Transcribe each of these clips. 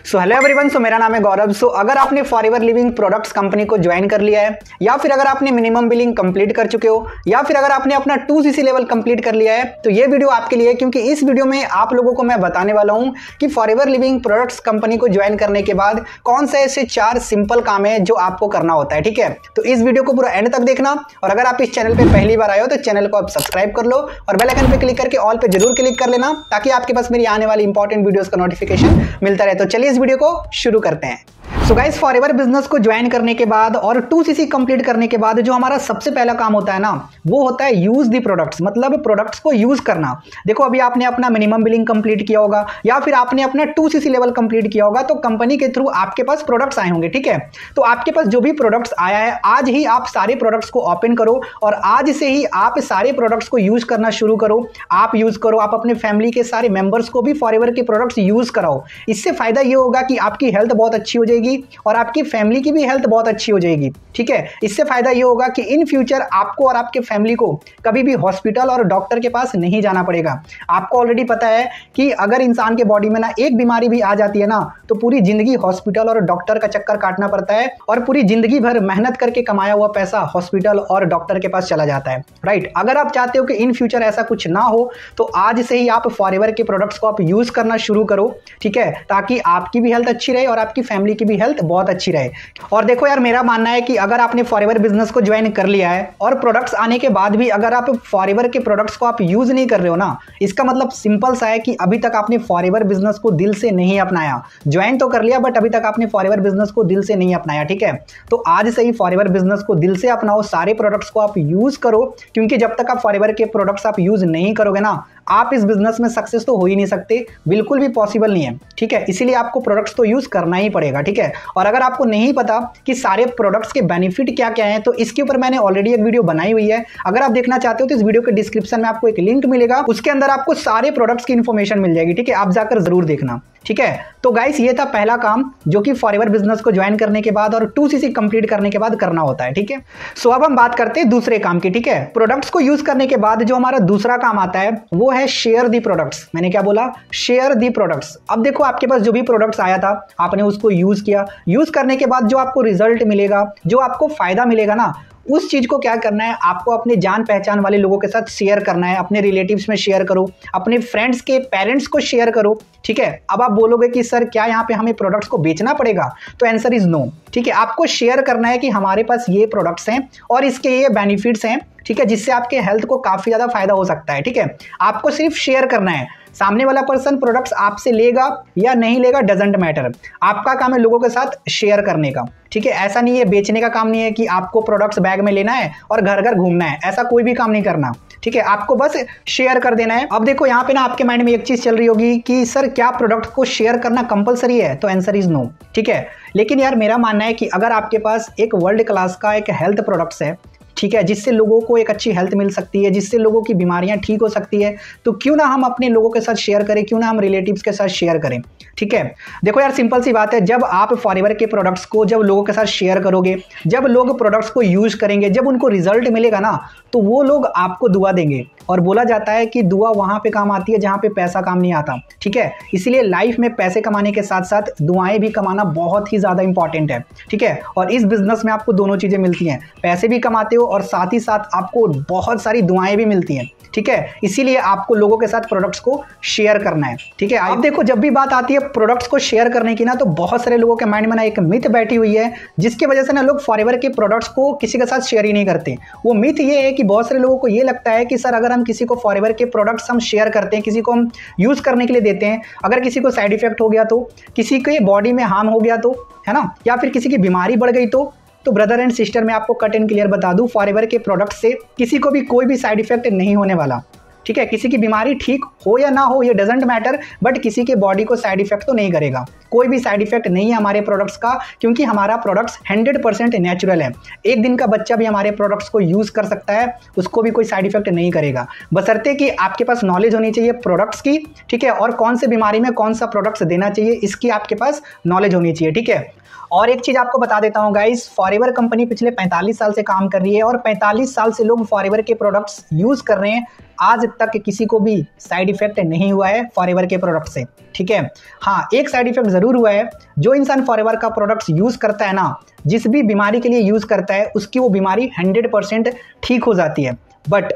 So hello everyone, मेरा नाम है गौरव। अगर आपने फॉरएवर लिविंग प्रोडक्ट्स कंपनी को ज्वाइन कर लिया है, या फिर अगर आपने मिनिमम बिलिंग कंप्लीट कर चुके हो, या फिर अगर आपने अपना 2cc लेवल कंप्लीट कर लिया है, तो ये वीडियो आपके लिए है। क्योंकि इस वीडियो में आप लोगों को मैं बताने वाला हूं कि फॉरएवर लिविंग प्रोडक्ट्स कंपनी को ज्वाइन करने के बाद कौन से ऐसे 4 सिंपल काम है जो आपको करना होता है। ठीक है, तो इस वीडियो को पूरा एंड तक देखना। और अगर आप इस चैनल पर पहली बार आए हो तो चैनल को आप सब्सक्राइब कर लो और बेल आइकन पे क्लिक करके ऑल पे जरूर क्लिक कर लेना, ताकि आपके पास मेरी आने वाली इंपॉर्टेंट वीडियोस का नोटिफिकेशन मिलता रहे। तो चलिए इस वीडियो को शुरू करते हैं। सो गाइस, फॉरएवर बिजनेस को ज्वाइन करने के बाद और 2cc कंप्लीट करने के बाद जो हमारा सबसे पहला काम होता है ना, वो होता है यूज दी प्रोडक्ट्स, मतलब प्रोडक्ट्स को यूज करना। देखो, अभी आपने अपना मिनिमम बिलिंग कंप्लीट किया होगा या फिर आपने अपना 2cc लेवल कंप्लीट किया होगा, तो कंपनी के थ्रू आपके पास प्रोडक्ट्स आए होंगे। ठीक है, तो आपके पास जो भी प्रोडक्ट्स आया है, आज ही आप सारे प्रोडक्ट्स को ओपन करो और आज से ही आप सारे प्रोडक्ट्स को यूज करना शुरू करो। आप यूज करो, आप अपने फैमिली के सारे मेंबर्स को भी फॉरएवर के प्रोडक्ट्स यूज कराओ। इससे फायदा ये होगा कि आपकी हेल्थ बहुत अच्छी हो जाएगी और आपकी फैमिली की भी हेल्थ बहुत अच्छी हो जाएगी। ठीक है, इससे फायदा ये होगा कि इन फ्यूचर आपको और आपके फैमिली को कभी भी हॉस्पिटल और डॉक्टर के पास नहीं जाना पड़ेगा। आपको ऑलरेडी पता है कि अगर इंसान के बॉडी में ना एक बीमारी भी आ जाती है ना, तो पूरी जिंदगी हॉस्पिटल और डॉक्टर का चक्कर काटना पड़ता है और पूरी जिंदगी भर मेहनत करके कमाया हुआ पैसा हॉस्पिटल और डॉक्टर के पास चला जाता है। राइट, अगर आप चाहते हो कि इन फ्यूचर ऐसा कुछ ना हो, तो आज से ही आप फॉरएवर के प्रोडक्ट्स को आप यूज करना शुरू करो। ठीक है, ताकि आपकी भी हेल्थ अच्छी रहे और आपकी फैमिली की भी हेल्थ बहुत अच्छी रहे। और देखो यार, मेरा मानना है कि अगर आपने फॉरएवर बिजनेस को ज्वाइन कर लिया है और प्रोडक्ट्स आने के बाद भी अगर आप फॉरएवर के प्रोडक्ट्स को आप यूज नहीं कर रहे हो ना, इसका मतलब सिंपल सा है कि अभी तक आपने फॉरएवर बिजनेस को दिल से नहीं अपनाया। ज्वाइन तो कर लिया, बट अभी तक आपने फॉरएवर बिजनेस को दिल से नहीं अपनाया। ठीक है, तो आज से ही फॉरएवर बिजनेस को दिल से अपनाओ, सारे प्रोडक्ट्स को आप यूज करो। क्योंकि जब तक आप फॉरएवर के प्रोडक्ट्स आप यूज नहीं करोगे ना, आप इस बिजनेस में सक्सेस तो हो ही नहीं सकते, बिल्कुल भी पॉसिबल नहीं है। ठीक है, इसीलिए आपको प्रोडक्ट्स तो यूज करना ही पड़ेगा। ठीक है, और अगर आपको नहीं पता कि सारे प्रोडक्ट्स के बेनिफिट क्या क्या हैं, तो इसके ऊपर मैंने ऑलरेडी एक वीडियो बनाई हुई है। अगर आप देखना चाहते हो तो इस वीडियो के डिस्क्रिप्शन में आपको एक लिंक मिलेगा, उसके अंदर आपको सारे प्रोडक्ट्स की इंफॉर्मेशन मिल जाएगी। ठीक है, आप जाकर जरूर देखना। ठीक है, तो गाइस, ये था पहला काम जो कि फॉरएवर बिजनेस को ज्वाइन करने के बाद और 2cc कंप्लीट करने के बाद करना होता है। ठीक है, सो अब हम बात करते हैं दूसरे काम की। ठीक है, प्रोडक्ट्स को यूज करने के बाद जो हमारा दूसरा काम आता है वो है शेयर दी प्रोडक्ट्स। मैंने क्या बोला? शेयर दी प्रोडक्ट्स। अब देखो, आपके पास जो भी प्रोडक्ट्स आया था, आपने उसको यूज किया। यूज करने के बाद जो आपको रिजल्ट मिलेगा, जो आपको फायदा मिलेगा ना, उस चीज को क्या करना है, आपको अपने जान पहचान वाले लोगों के साथ शेयर करना है। अपने रिलेटिव्स में शेयर करो, अपने फ्रेंड्स के पेरेंट्स को शेयर करो। ठीक है, अब आप बोलोगे कि सर क्या यहाँ पे हमें प्रोडक्ट्स को बेचना पड़ेगा? तो आंसर इज नो। ठीक है, आपको शेयर करना है कि हमारे पास ये प्रोडक्ट्स हैं और इसके ये बेनिफिट्स हैं। ठीक है, जिससे आपके हेल्थ को काफी ज्यादा फायदा हो सकता है। ठीक है, आपको सिर्फ शेयर करना है। सामने वाला पर्सन प्रोडक्ट्स आपसे लेगा या नहीं लेगा, डजंट मैटर। आपका काम है लोगों के साथ शेयर करने का। ठीक है, ऐसा नहीं है, बेचने का काम नहीं है कि आपको प्रोडक्ट्स बैग में लेना है और घर घर घूमना है, ऐसा कोई भी काम नहीं करना। ठीक है, आपको बस शेयर कर देना है। अब देखो, यहाँ पे ना आपके माइंड में एक चीज चल रही होगी कि सर क्या प्रोडक्ट को शेयर करना कंपलसरी है? तो आंसर इज नो। ठीक है, लेकिन यार मेरा मानना है कि अगर आपके पास एक वर्ल्ड क्लास का एक हेल्थ प्रोडक्ट्स है, ठीक है, जिससे लोगों को एक अच्छी हेल्थ मिल सकती है, जिससे लोगों की बीमारियां ठीक हो सकती है, तो क्यों ना हम अपने लोगों के साथ शेयर करें, क्यों ना हम रिलेटिव्स के साथ शेयर करें। ठीक है, देखो यार, सिंपल सी बात है, जब आप फॉरएवर के प्रोडक्ट्स को जब लोगों के साथ शेयर करोगे, जब लोग प्रोडक्ट्स को यूज करेंगे, जब उनको रिजल्ट मिलेगा ना, तो वो लोग आपको दुआ देंगे। और बोला जाता है कि दुआ वहां पे काम आती है जहां पे पैसा काम नहीं आता। ठीक है, इसीलिए लाइफ में पैसे कमाने के साथ साथ दुआएं भी कमाना बहुत ही ज्यादा इंपॉर्टेंट है। ठीक है, और इस बिजनेस में आपको दोनों चीजें मिलती हैं, पैसे भी कमाते हो और साथ ही साथ आपको बहुत सारी दुआएं भी मिलती हैं। ठीक है, इसीलिए आपको लोगों के साथ प्रोडक्ट्स को शेयर करना है। ठीक है, अब देखो, जब भी बात आती है प्रोडक्ट्स को शेयर करने की ना, तो बहुत सारे लोगों के माइंड में ना एक मिथ बैठी हुई है, जिसकी वजह से ना लोग फॉरएवर के प्रोडक्ट्स को किसी के साथ शेयर ही नहीं करते। वो मिथ ये है कि बहुत सारे लोगों को ये लगता है कि सर अगर हम किसी को फॉरएवर के प्रोडक्ट्स हम शेयर करते हैं, किसी को हम यूज करने के लिए देते हैं, अगर किसी को साइड इफेक्ट हो गया, तो किसी के बॉडी में हार्म हो गया, तो है ना, या फिर किसी की बीमारी बढ़ गई, तो ब्रदर एंड सिस्टर, मैं आपको कट एंड क्लियर बता दूं, फॉरएवर के प्रोडक्ट से किसी को भी कोई भी साइड इफेक्ट नहीं होने वाला। ठीक है, किसी की बीमारी ठीक हो या ना हो, ये डजंट मैटर, बट किसी के बॉडी को साइड इफेक्ट तो नहीं करेगा। कोई भी साइड इफेक्ट नहीं है हमारे प्रोडक्ट्स का, क्योंकि हमारा प्रोडक्ट्स 100% नेचुरल है। एक दिन का बच्चा भी हमारे प्रोडक्ट्स को यूज कर सकता है, उसको भी कोई साइड इफेक्ट नहीं करेगा, बशर्ते कि आपके पास नॉलेज होनी चाहिए प्रोडक्ट्स की। ठीक है, और कौन से बीमारी में कौन सा प्रोडक्ट्स देना चाहिए, इसकी आपके पास नॉलेज होनी चाहिए। ठीक है, और एक चीज आपको बता देता हूँ गाइस, फॉरएवर कंपनी पिछले 45 साल से काम कर रही है और 45 साल से लोग फॉरएवर के प्रोडक्ट्स यूज कर रहे हैं। आज तक किसी को भी साइड इफेक्ट नहीं हुआ है फॉरएवर के प्रोडक्ट से, ठीक है। हाँ, एक साइड इफेक्ट जरूर हुआ है, जो इंसान फॉरएवर का प्रोडक्ट्स यूज करता है ना, जिस भी बीमारी के लिए यूज करता है उसकी वो बीमारी 100% ठीक हो जाती है। बट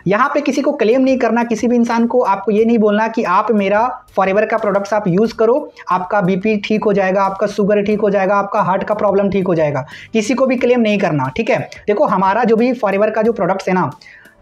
यहाँ पे किसी को क्लेम नहीं करना, किसी भी इंसान को आपको ये नहीं बोलना कि आप मेरा फॉरएवर का प्रोडक्ट्स आप यूज करो, आपका बीपी ठीक हो जाएगा, आपका शुगर ठीक हो जाएगा, आपका हार्ट का प्रॉब्लम ठीक हो जाएगा। किसी को भी क्लेम नहीं करना, ठीक है। देखो, हमारा जो भी फॉरएवर का जो प्रोडक्ट्स है ना,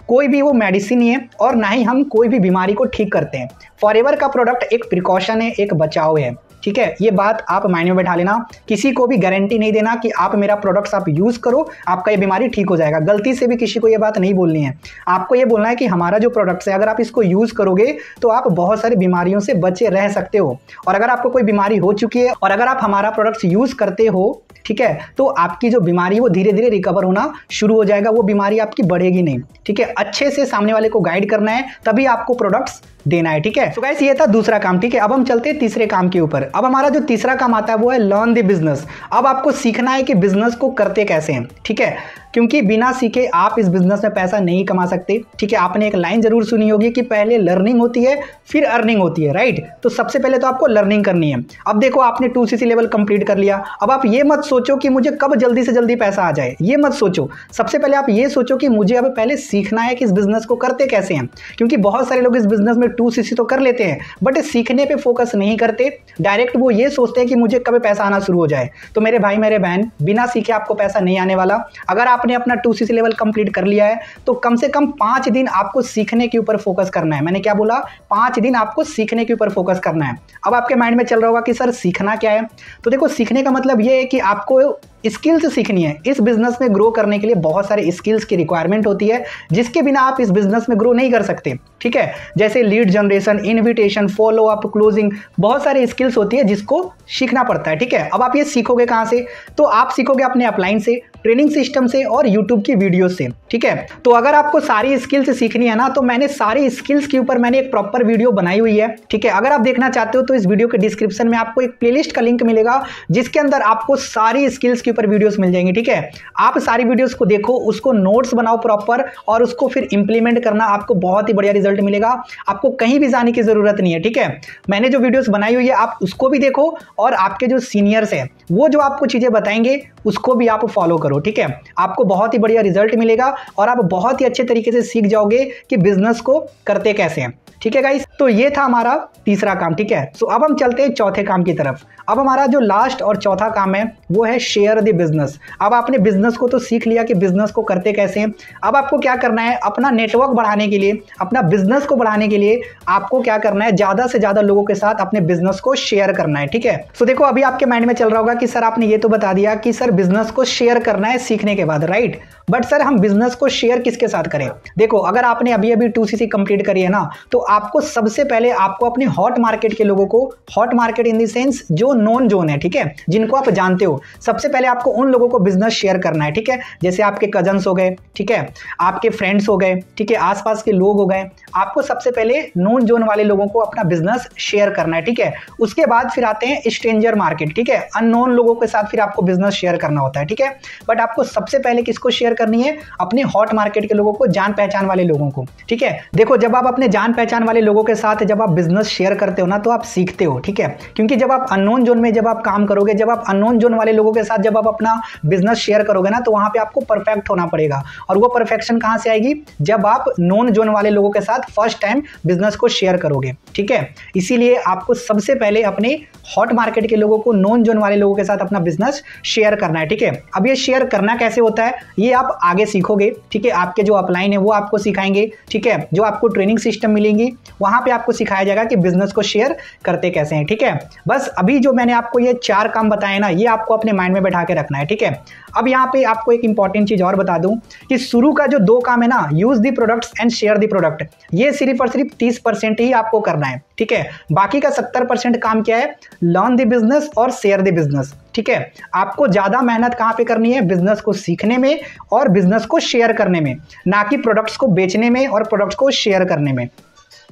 कोई भी वो मेडिसिन नहीं है और ना ही हम कोई भी बीमारी को ठीक करते हैं। फॉरएवर का प्रोडक्ट एक प्रिकॉशन है, एक बचाव है, ठीक है। ये बात आप माइंड में बैठा लेना। किसी को भी गारंटी नहीं देना कि आप मेरा प्रोडक्ट्स आप यूज करो, आपका ये बीमारी ठीक हो जाएगा। गलती से भी किसी को ये बात नहीं बोलनी है। आपको ये बोलना है कि हमारा जो प्रोडक्ट्स है, अगर आप इसको यूज करोगे तो आप बहुत सारी बीमारियों से बचे रह सकते हो। और अगर आपको कोई बीमारी हो चुकी है और अगर आप हमारा प्रोडक्ट्स यूज करते हो, ठीक है, तो आपकी जो बीमारी वो धीरे धीरे रिकवर होना शुरू हो जाएगा, वो बीमारी आपकी बढ़ेगी नहीं, ठीक है। अच्छे से सामने वाले को गाइड करना है, तभी आपको प्रोडक्ट्स देना है, ठीक है। तो गाइस, ये था दूसरा काम, ठीक है। अब हम चलते हैं तीसरे काम के ऊपर। अब हमारा जो तीसरा काम आता है वो है लर्न द बिजनेस। अब आपको सीखना है कि बिजनेस को करते कैसे हैं, ठीक है, क्योंकि बिना सीखे आप इस बिजनेस में पैसा नहीं कमा सकते, ठीक है। आपने एक लाइन जरूर सुनी होगी कि पहले लर्निंग होती है फिर अर्निंग होती है, राइट। तो सबसे पहले तो आपको लर्निंग करनी है। अब देखो, आपने 2cc लेवल कंप्लीट कर लिया। अब आप ये मत सोचो कि मुझे कब जल्दी से जल्दी पैसा आ जाए, ये मत सोचो। सबसे पहले आप ये सोचो कि मुझे अब पहले सीखना है कि इस बिजनेस को करते कैसे हैं, क्योंकि बहुत सारे लोग इस बिजनेस में 2cc तो कर लेते हैं बट सीखने पे फोकस नहीं करते। डायरेक्ट वो ये सोचते हैं कि मुझे कब पैसा आना शुरू हो जाए। तो मेरे भाई मेरे बहन, बिना सीखे आपको पैसा नहीं आने वाला। अगर आपने अपना 2cc लेवल कंप्लीट कर लिया है तो कम से कम 5 दिन आपको सीखने के ऊपर फोकस करना है। मैंने क्या बोला, 5 दिन आपको सीखने के ऊपर फोकस करना है। अब आपके माइंड में चल रहा होगा कि सर सीखना क्या है। तो देखो, सीखने का मतलब ये है कि आपको स्किल्स सीखनी है। इस बिजनेस में ग्रो करने के लिए बहुत सारे स्किल्स की रिक्वायरमेंट होती है, जिसके बिना आप इस बिजनेस में ग्रो नहीं कर सकते, ठीक है। जैसे lead generation, invitation, follow up, closing, बहुत सारी स्किल्स होती है जिसको सीखना पड़ता है, ठीक है। अब आप ये सीखोगे कहाँ से, तो आप सीखोगे अपने अपलाइन से, ट्रेनिंग सिस्टम से और यूट्यूब की वीडियो से, ठीक है। तो अगर आपको सारी स्किल्स सीखनी है ना, तो मैंने सारी स्किल्स के ऊपर मैंने एक प्रॉपर वीडियो बनाई हुई है, ठीक है। अगर आप देखना चाहते हो तो इस वीडियो के डिस्क्रिप्शन में आपको एक प्लेलिस्ट का लिंक मिलेगा, जिसके अंदर आपको सारी स्किल्स के ऊपर वीडियोस मिल जाएंगी, ठीक है। आप सारी वीडियोस को देखो, उसको नोट्स बनाओ प्रॉपर और उसको फिर इंप्लीमेंट करना, आपको बहुत ही बढ़िया रिजल्ट मिलेगा। आपको कहीं भी जाने की जरूरत नहीं है, ठीक है। मैंने जो वीडियोस बनाई हुई है आप उसको भी देखो और आपके जो सीनियर्स हैं वो जो आपको चीजें बताएंगे उसको भी आप फॉलो करो, ठीक है। आपको बहुत ही बढ़िया रिजल्ट मिलेगा और आप बहुत ही अच्छे तरीके से सीख जाओगे कि बिजनेस को करते कैसे हैं, ठीक है गाइस। तो ये था हमारा तीसरा काम, ठीक है। सो अब हम चलते हैं चौथे काम की तरफ। अब हमारा जो लास्ट और चौथा काम है वो है शेयर द बिजनेस। अब आपने बिजनेस को तो सीख लिया कि बिजनेस को करते कैसे हैं। अब आपको क्या करना है, अपना नेटवर्क बढ़ाने के लिए, अपना बिजनेस को बढ़ाने के लिए आपको क्या करना है, ज्यादा से ज्यादा लोगों के साथ अपने बिजनेस को शेयर करना है, ठीक है। सो देखो, अभी आपके माइंड में चल रहा होगा कि सर आपने ये तो बता दिया कि सर बिजनेस को शेयर करना है सीखने के बाद, राइट। बट सर हम बिजनेस को शेयर किसके साथ करें। देखो, अगर आपने अभी अभी 2cc कंप्लीट करी है ना, तो आपको सबसे पहले आपको अपने हॉट मार्केट के लोगों को, hot market in the sense जो नॉन जोन है, ठीक है, जिनको आप जानते हो, सबसे पहले आपको उन लोगों को बिजनेस शेयर करना है, ठीक है। जैसे आपके कजन्स हो गए, ठीक है, आपके फ्रेंड्स हो गए, ठीक है, आसपास के लोग हो गए। आपको सबसे पहले नॉन जोन वाले लोगों को अपना बिजनेस शेयर करना है, ठीक है। उसके बाद फिर आते हैं स्ट्रेंजर मार्केट, ठीक है, अननोन लोगों के साथ फिर आपको बिजनेस शेयर करना होता है, ठीक है। बट आपको सबसे पहले किसको शेयर करनी है, अपने हॉट मार्केट के लोगों को, जान पहचान वाले लोगों को, ठीक है। देखो, जब आप अपने जान पहचान वाले लोगों के साथ जब आप बिजनेस शेयर करते हो ना, तो आप सीखते हो, ठीक है। क्योंकि जब आप अननोन जोन में जब आप काम करोगे, जब आप अननोन जोन वाले लोगों के साथ जब आप अपना बिजनेस शेयर करोगे ना, तो वहां पे आपको परफेक्ट होना पड़ेगा। और वो परफेक्शन कहां से आएगी, जब आप नॉन जोन वाले लोगों के साथ फर्स्ट टाइम बिजनेस को शेयर करोगे, ठीक है। इसीलिए आपको सबसे पहले अपने हॉट मार्केट के लोगों को, नॉन जोन वाले लोगों के साथ अपना बिजनेस शेयर करना है, ठीक है। अब ये शेयर करना कैसे होता है ये आप आगे सीखोगे, ठीक है। आपके जो अपलाइन है वो आपको सिखाएंगे, ठीक है। जो आपको ट्रेनिंग सिस्टम मिलेंगी वहां पे आपको सिखाया जाएगा कि बिजनेस को शेयर करते कैसे हैं, ठीक है। बस अभी जो मैंने आपको ये 4 काम बताए ना, ये आपको अपने माइंड में बैठा के रखना है, ठीक है। अब यहाँ पे आपको एक इंपॉर्टेंट चीज और बता दूं कि शुरू का जो 2 काम है ना, use the products and share the product, ये सिर्फ और सिर्फ 30% ही आपको करना है, ठीक है। बाकी का 70% काम क्या है, लर्न द बिजनेस और शेयर द बिजनेस, ठीक है। आपको ज्यादा मेहनत कहां पे करनी है, बिजनेस को सीखने में और बिजनेस को शेयर करने में, ना कि प्रोडक्ट्स को बेचने में और प्रोडक्ट्स को शेयर करने में।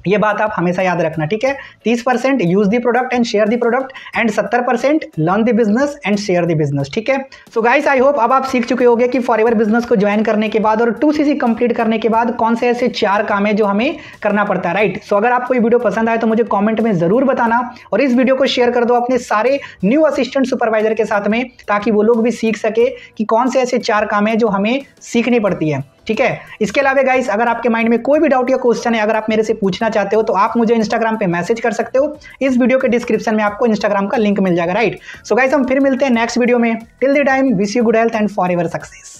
ये बात आप हमेशा याद रखना, ठीक है। 30% use the product and share the product and 70% learn the business and share the business, ठीक है। सो गाइस आई होप अब आप सीख चुके होंगे कि फॉरएवर बिजनेस को ज्वाइन करने के बाद और 2cc कंप्लीट करने के बाद कौन से ऐसे 4 काम है जो हमें करना पड़ता है, राइट। सो अगर आपको ये वीडियो पसंद आए तो मुझे कॉमेंट में जरूर बताना और इस वीडियो को शेयर कर दो अपने सारे न्यू असिस्टेंट सुपरवाइजर के साथ में, ताकि वो लोग भी सीख सके कि कौन से ऐसे 4 काम है जो हमें सीखनी पड़ती है, ठीक है। इसके अलावा गाइस अगर आपके माइंड में कोई भी डाउट या क्वेश्चन है, अगर आप मेरे से पूछना चाहते हो तो आप मुझे इंस्टाग्राम पे मैसेज कर सकते हो। इस वीडियो के डिस्क्रिप्शन में आपको इंस्टाग्राम का लिंक मिल जाएगा, राइट। सो गाइस हम फिर मिलते हैं नेक्स्ट वीडियो में। Till the time wish you good health and forever success.